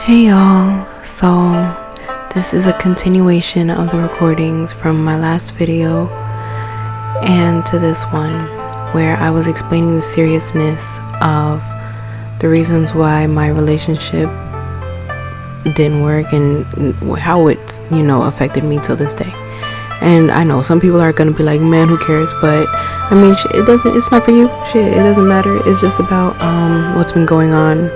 Hey y'all, so this is a continuation of the recordings from my last video and to this one, where I was explaining the seriousness of the reasons why my relationship didn't work and how it's, affected me till this day. And I know some people are gonna be like, man, who cares? But I mean, it's not for you. It doesn't matter. It's just about what's been going on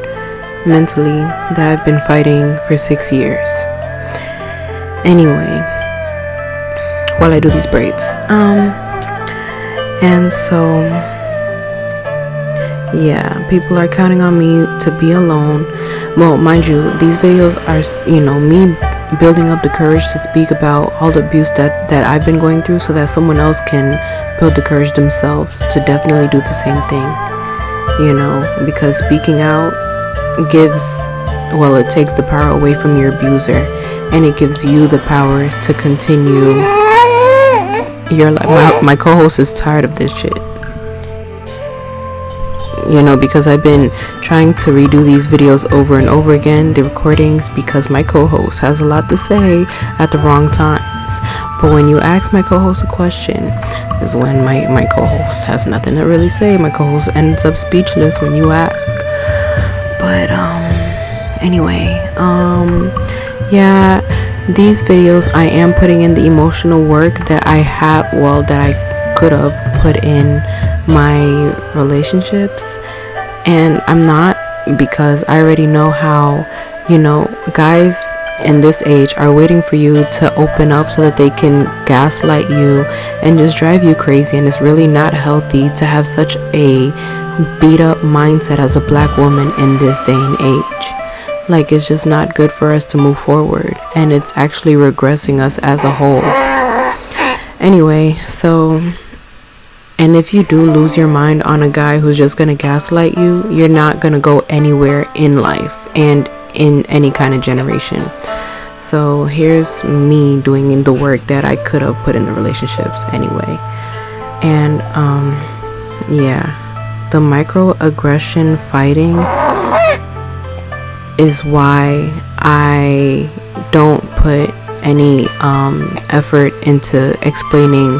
mentally that I've been fighting for 6 years. Anyway, while I do these braids, and so yeah, people are counting on me to be alone. Well, mind you, these videos are me building up the courage to speak about all the abuse that I've been going through, so that someone else can build the courage themselves to definitely do the same thing, because speaking out it takes the power away from your abuser, and it gives you the power to continue your life. My co-host is tired of this shit, because I've been trying to redo these videos over and over again, the recordings, because my co-host has a lot to say at the wrong times. But when you ask my co-host a question is when my co-host has nothing to really say. My co-host ends up speechless when you ask. But anyway, yeah, these videos I am putting in the emotional work that I could have put in my relationships, and I'm not, because I already know how guys in this age are waiting for you to open up so that they can gaslight you and just drive you crazy. And it's really not healthy to have such a beat up mindset as a black woman in this day and age. Like, it's just not good for us to move forward, and it's actually regressing us as a whole. Anyway, and if you do lose your mind on a guy who's just gonna gaslight you, you're not gonna go anywhere in life and in any kind of generation. So here's me doing the work that I could have put in the relationships anyway. And yeah, the microaggression fighting is why I don't put any effort into explaining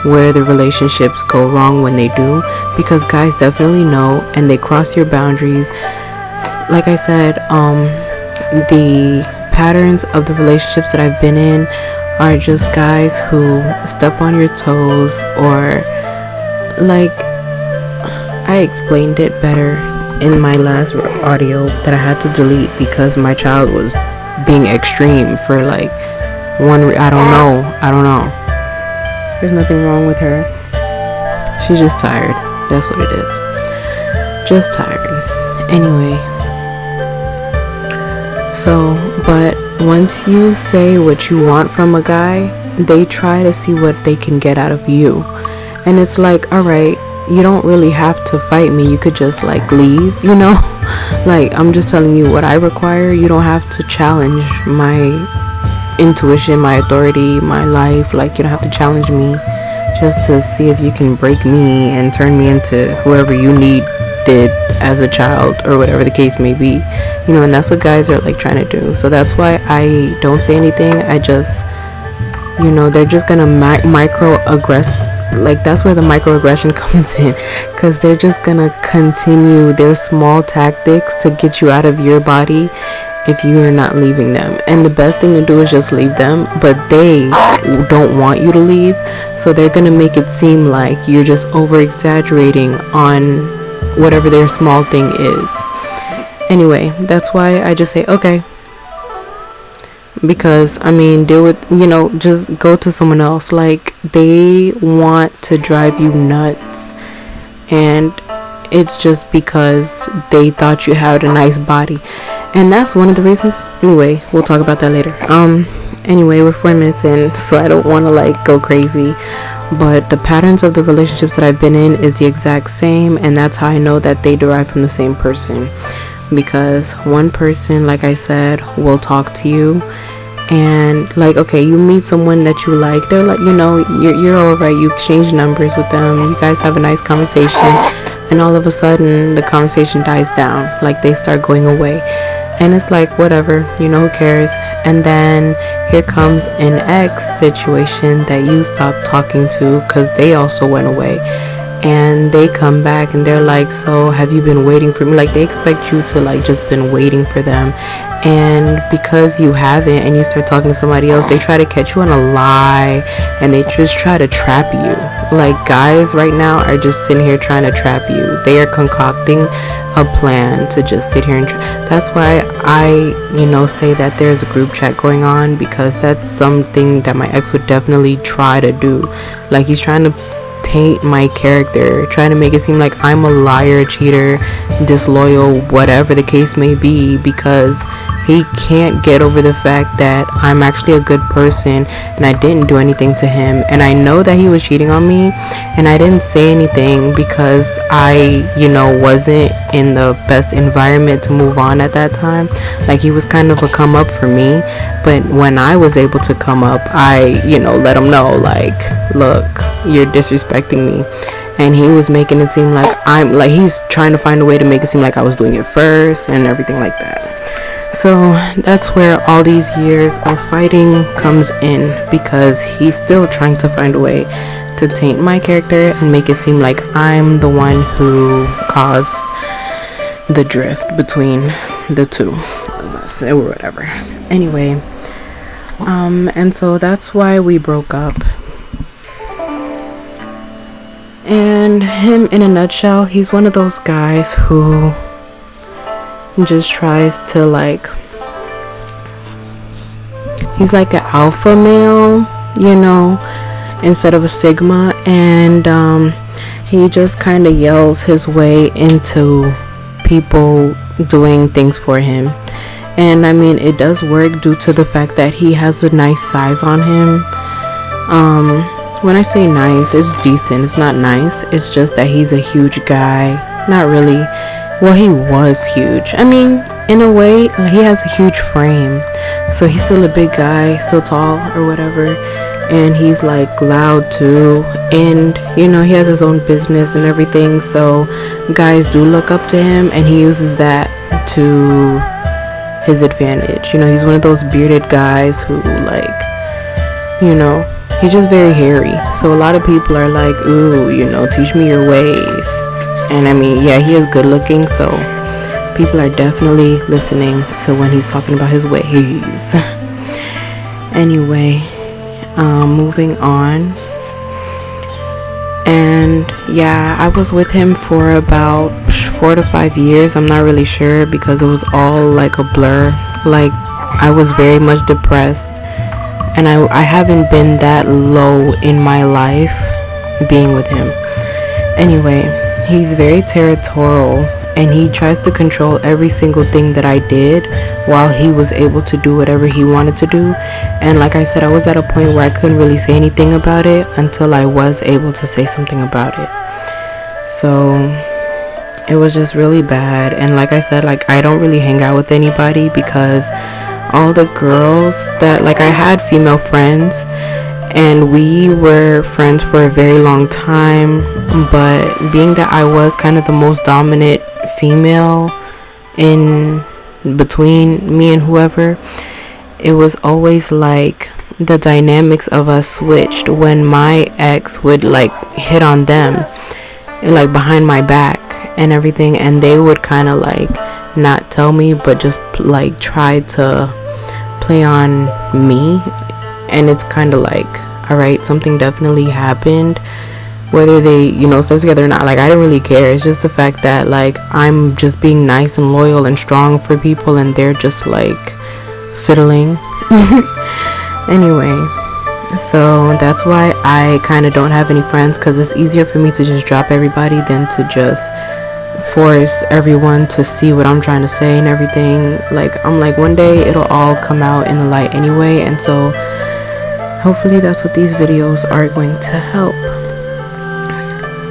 where the relationships go wrong when they do, because guys definitely know and they cross your boundaries. Like I said, the patterns of the relationships that I've been in are just guys who step on your toes, or like I explained it better in my last audio that I had to delete because my child was being extreme for like I don't know. There's nothing wrong with her. She's just tired. That's what it is. Just tired. Anyway. So, but once you say what you want from a guy, they try to see what they can get out of you. And it's like, alright, you don't really have to fight me. You could just like leave, Like, I'm just telling you what I require. You don't have to challenge my intuition, my authority, my life. Like, you don't have to challenge me just to see if you can break me and turn me into whoever you needed as a child, or whatever the case may be, and that's what guys are like trying to do. So that's why I don't say anything. I just, they're just gonna microaggress. Like, that's where the microaggression comes in, because they're just gonna continue their small tactics to get you out of your body if you are not leaving them. And the best thing to do is just leave them, but they don't want you to leave, so they're gonna make it seem like you're just over exaggerating on whatever their small thing is. Anyway, that's why I just say okay, because deal with, just go to someone else. Like, they want to drive you nuts, and it's just because they thought you had a nice body. And that's one of the reasons. Anyway, we'll talk about that later. Anyway, we're 4 minutes in, so I don't want to like go crazy. But the patterns of the relationships that I've been in is the exact same, and that's how I know that they derive from the same person. Because one person, like I said, will talk to you, and like, okay, you meet someone that you like, they're like, you're alright, you exchange numbers with them, you guys have a nice conversation, and all of a sudden the conversation dies down, like they start going away. And it's like, whatever, you know, who cares? And then here comes an ex situation that you stopped talking to because they also went away. And they come back and they're like, so have you been waiting for me? Like, they expect you to like just been waiting for them. And because you haven't, and you start talking to somebody else, they try to catch you on a lie, and they just try to trap you. Like, guys right now are just sitting here trying to trap you. They are concocting a plan to just sit here and that's why I, you know, say that there's a group chat going on, because that's something that my ex would definitely try to do. Like, he's trying to taint my character, trying to make it seem like I'm a liar, cheater, disloyal, whatever the case may be, because he can't get over the fact that I'm actually a good person and I didn't do anything to him. And I know that he was cheating on me, and I didn't say anything because I, you know, wasn't in the best environment to move on at that time. Like, he was kind of a come up for me, but when I was able to come up, I, you know, let him know, like, look, you're disrespecting me. And he was making it seem like I'm like, he's trying to find a way to make it seem like I was doing it first and everything like that. So that's where all these years of fighting comes in, because he's still trying to find a way to taint my character and make it seem like I'm the one who caused the drift between the two of us or whatever. Anyway, and so that's why we broke up. And him, in a nutshell, he's one of those guys who just tries to, like, he's like an alpha male, you know, instead of a sigma. And he just kind of yells his way into people doing things for him. And I mean, it does work due to the fact that he has a nice size on him. When I say nice, it's decent. It's not nice. It's just that he's a huge guy. Not really. Well, he was huge. I mean, in a way, he has a huge frame. So he's still a big guy, still tall or whatever. And he's like loud too. And, you know, he has his own business and everything. So guys do look up to him, and he uses that to his advantage. You know, he's one of those bearded guys who, like, you know, he's just very hairy. So a lot of people are like, ooh, you know, teach me your ways. And I mean, yeah, he is good looking, so people are definitely listening to when he's talking about his ways. Anyway, moving on. And yeah, I was with him for about 4 to 5 years. I'm not really sure, because it was all like a blur. Like, I was very much depressed, and I haven't been that low in my life being with him. Anyway, he's very territorial, and he tries to control every single thing that I did, while he was able to do whatever he wanted to do. And like I said, I was at a point where I couldn't really say anything about it until I was able to say something about it. So it was just really bad. And like I said, like, I don't really hang out with anybody, because all the girls that, like, I had female friends, and we were friends for a very long time, but being that I was kind of the most dominant female in between me and whoever, it was always like the dynamics of us switched when my ex would like hit on them, like behind my back and everything, and they would kind of like not tell me, but just like try to play on me. And it's kind of like, all right, something definitely happened, whether they, you know, slept together or not. Like, I don't really care. It's just the fact that, like, I'm just being nice and loyal and strong for people, and they're just like fiddling. Anyway, so that's why I kind of don't have any friends, because it's easier for me to just drop everybody than to just force everyone to see what I'm trying to say and everything. Like, I'm like, one day it'll all come out in the light anyway, and so hopefully that's what these videos are going to help.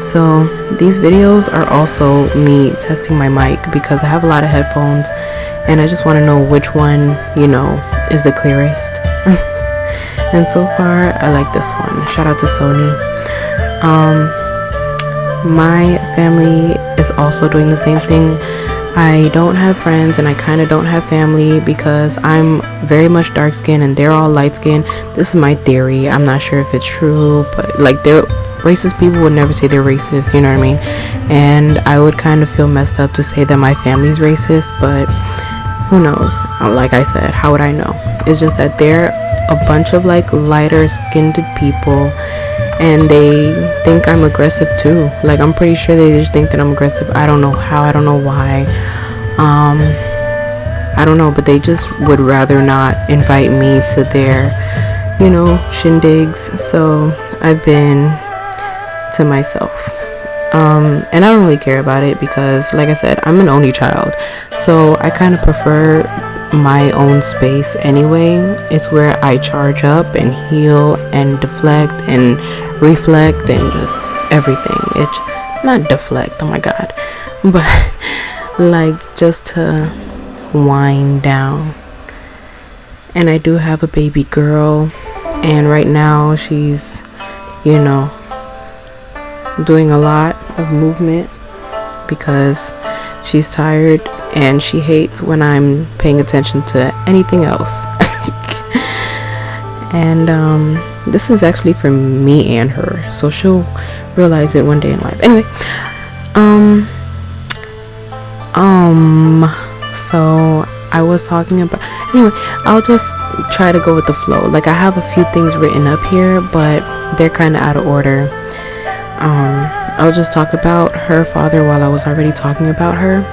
So these videos are also me testing my mic, because I have a lot of headphones and I just want to know which one, you know, is the clearest. And so far I like this one. Shout out to Sony. My family is also doing the same thing. I don't have friends and I kind of don't have family because I'm very much dark skinned and they're all light skinned. This is my theory. I'm not sure if it's true, but like they're racist people would never say they're racist, you know what I mean? And I would kind of feel messed up to say that my family's racist, but who knows? Like I said, how would I know? It's just that they're a bunch of like lighter skinned people and they think I'm aggressive too. Like I'm pretty sure they just think that I'm aggressive. I don't know how, I don't know why. I don't know, but they just would rather not invite me to their, you know, shindigs. So I've been to myself. And I don't really care about it because like I said, I'm an only child. So I kind of prefer my own space anyway. It's where I charge up and heal and deflect and reflect and just everything. It's not deflect, oh my god, but like just to wind down. And I do have a baby girl, and right now she's, you know, doing a lot of movement because she's tired and she hates when I'm paying attention to anything else. And this is actually for me and her, so she'll realize it one day in life. Anyway, so I was talking about, anyway, I'll just try to go with the flow. Like I have a few things written up here, but they're kind of out of order. I'll just talk about her father while I was already talking about her.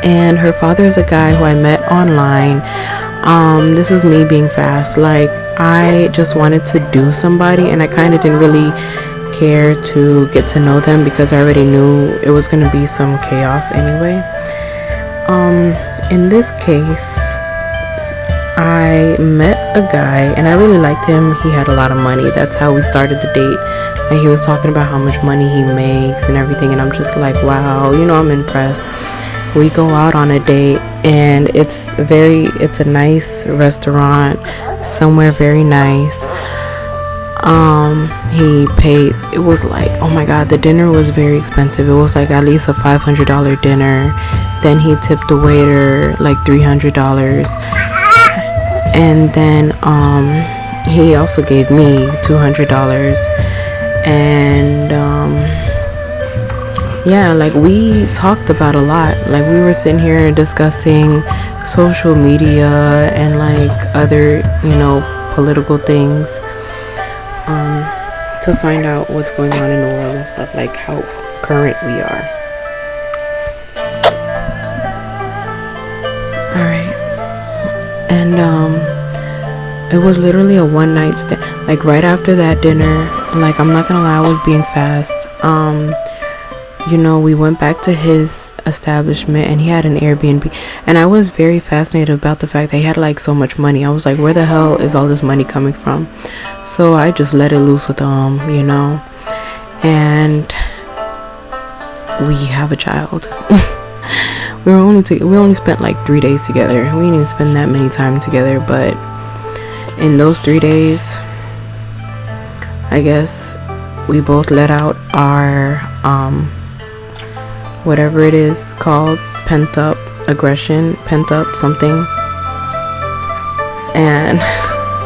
And her father is a guy who I met online. This is me being fast. Like I just wanted to do somebody and I kind of didn't really care to get to know them because I already knew it was going to be some chaos anyway. In this case, I met a guy and I really liked him. He had a lot of money. That's how we started the date. And he was talking about how much money he makes and everything, and I'm just like, wow, you know, I'm impressed. We go out on a date and it's a nice restaurant somewhere very nice. He pays. It was like, oh my god, the dinner was very expensive. It was like at least a $500 dinner. Then he tipped the waiter like $300, and then he also gave me $200. And yeah, like we talked about a lot. Like we were sitting here discussing social media and like other, you know, political things, to find out what's going on in the world and stuff, like how current we are. Alright. And it was literally a one night stand. Like right after that dinner, like I'm not gonna lie, I was being fast. You know, we went back to his establishment and he had an Airbnb, and I was very fascinated about the fact that he had like so much money. I was like, where the hell is all this money coming from? So I just let it loose with him, you know, and we have a child. we only spent like 3 days together. We didn't even spend that many time together, but in those 3 days, I guess we both let out our whatever it is called, pent up aggression, pent up something, and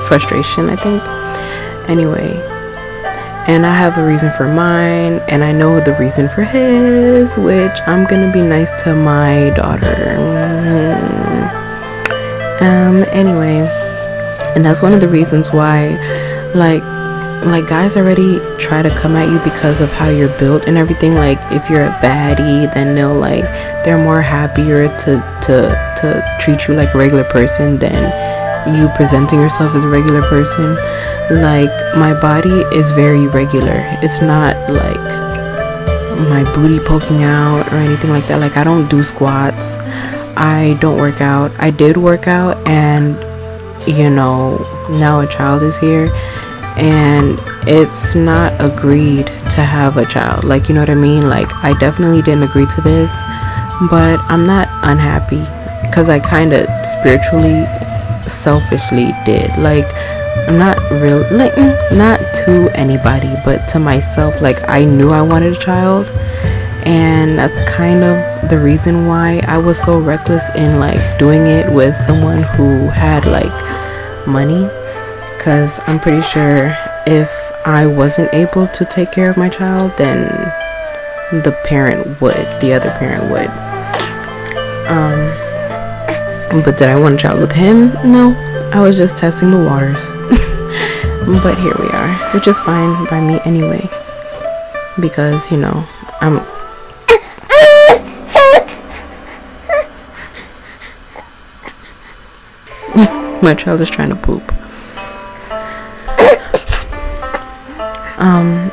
frustration, I think. Anyway, and I have a reason for mine, and I know the reason for his, which I'm gonna be nice to my daughter. Anyway, and that's one of the reasons why, like guys already try to come at you because of how you're built and everything. Like if you're a baddie, then they're more happier to treat you like a regular person than you presenting yourself as a regular person. Like my body is very regular. It's not like my booty poking out or anything like that. Like I don't do squats, I don't work out. I did work out, and you know, now a child is here and it's not agreed to have a child. Like, you know what I mean? Like I definitely didn't agree to this, but I'm not unhappy because I kind of spiritually, selfishly did. Like not to anybody, but to myself. Like I knew I wanted a child, and that's kind of the reason why I was so reckless in like doing it with someone who had like money, because I'm pretty sure if I wasn't able to take care of my child, then the other parent would. But did I want a child with him? No, I was just testing the waters. But here we are, which is fine by me anyway, because you know my child is trying to poop.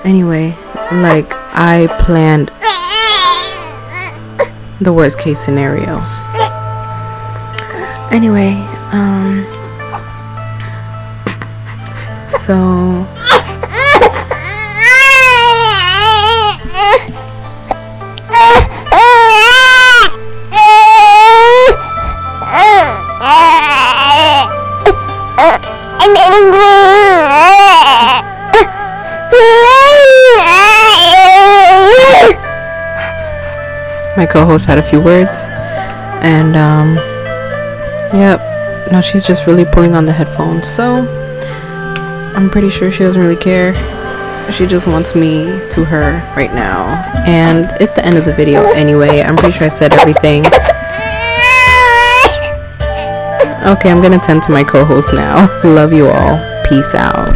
Anyway, like I planned the worst case scenario. Anyway, so my co-host had a few words, and yep, now she's just really pulling on the headphones, so I'm pretty sure she doesn't really care. She just wants me to her right now, and it's the end of the video anyway. I'm pretty sure I said everything. Okay, I'm gonna tend to my co-host now. Love you all. Peace out.